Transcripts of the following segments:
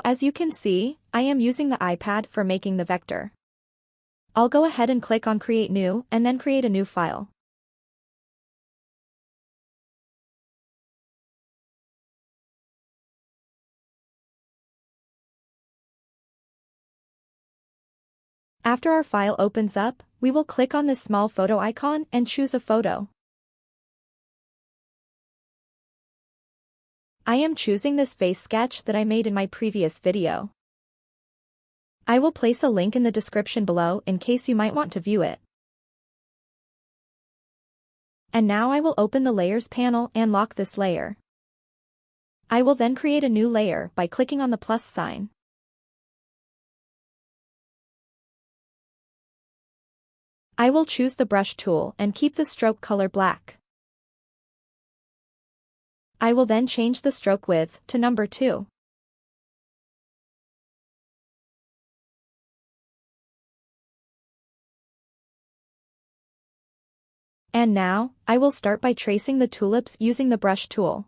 As you can see, I am using the iPad for making the vector. I'll go ahead and click on Create New and then create a new file. After our file opens up, we will click on this small photo icon and choose a photo. I am choosing this face sketch that I made in my previous video. I will place a link in the description below in case you might want to view it. And now I will open the Layers panel and lock this layer. I will then create a new layer by clicking on the plus sign. I will choose the brush tool and keep the stroke color black. I will then change the stroke width to number 2. And now, I will start by tracing the tulips using the brush tool.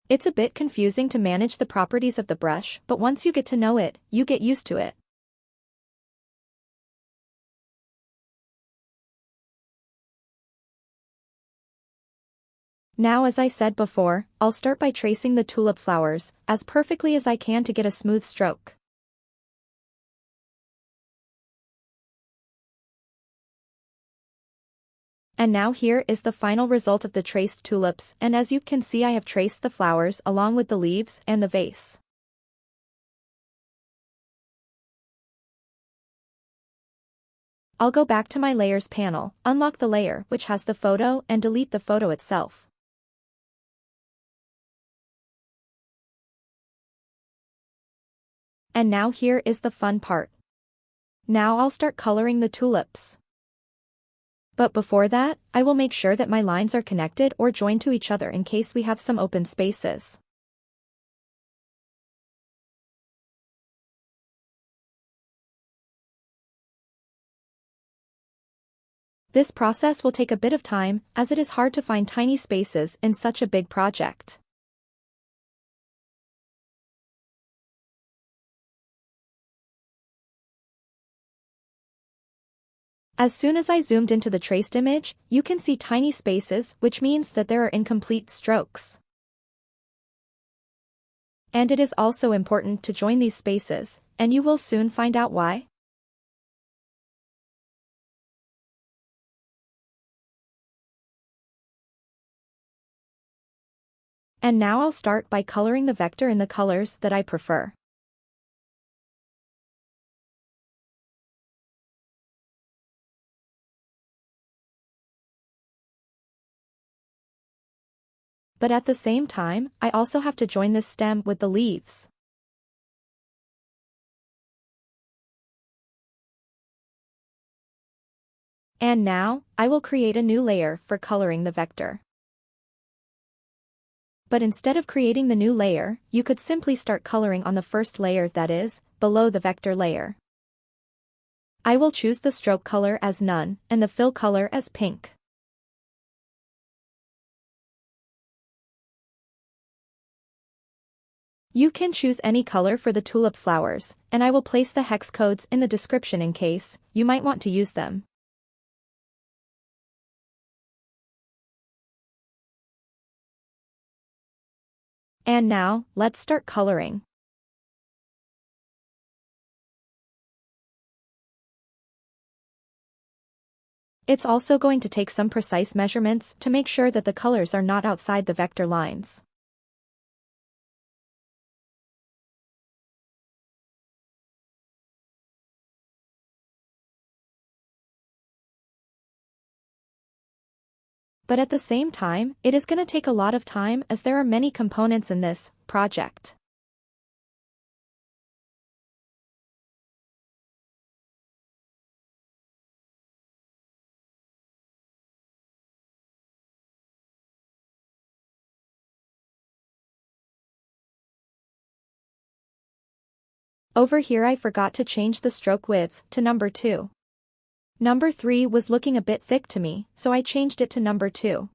It's a bit confusing to manage the properties of the brush, but once you get to know it, you get used to it. Now, as I said before, I'll start by tracing the tulip flowers as perfectly as I can to get a smooth stroke. And now here is the final result of the traced tulips, and as you can see I have traced the flowers along with the leaves and the vase. I'll go back to my Layers panel, unlock the layer which has the photo and delete the photo itself. And now here is the fun part. Now I'll start coloring the tulips. But before that, I will make sure that my lines are connected or joined to each other in case we have some open spaces. This process will take a bit of time, as it is hard to find tiny spaces in such a big project. As soon as I zoomed into the traced image, you can see tiny spaces, which means that there are incomplete strokes. And it is also important to join these spaces, and you will soon find out why. And now I'll start by coloring the vector in the colors that I prefer. But at the same time, I also have to join this stem with the leaves. And now, I will create a new layer for coloring the vector. But instead of creating the new layer, you could simply start coloring on the first layer, that is, below the vector layer. I will choose the stroke color as none, and the fill color as pink. You can choose any color for the tulip flowers, and I will place the hex codes in the description in case you might want to use them. And now, let's start coloring. It's also going to take some precise measurements to make sure that the colors are not outside the vector lines. But at the same time, it is going to take a lot of time as there are many components in this project. Over here I forgot to change the stroke width to number 2. Number 3 was looking a bit thick to me, so I changed it to number 2.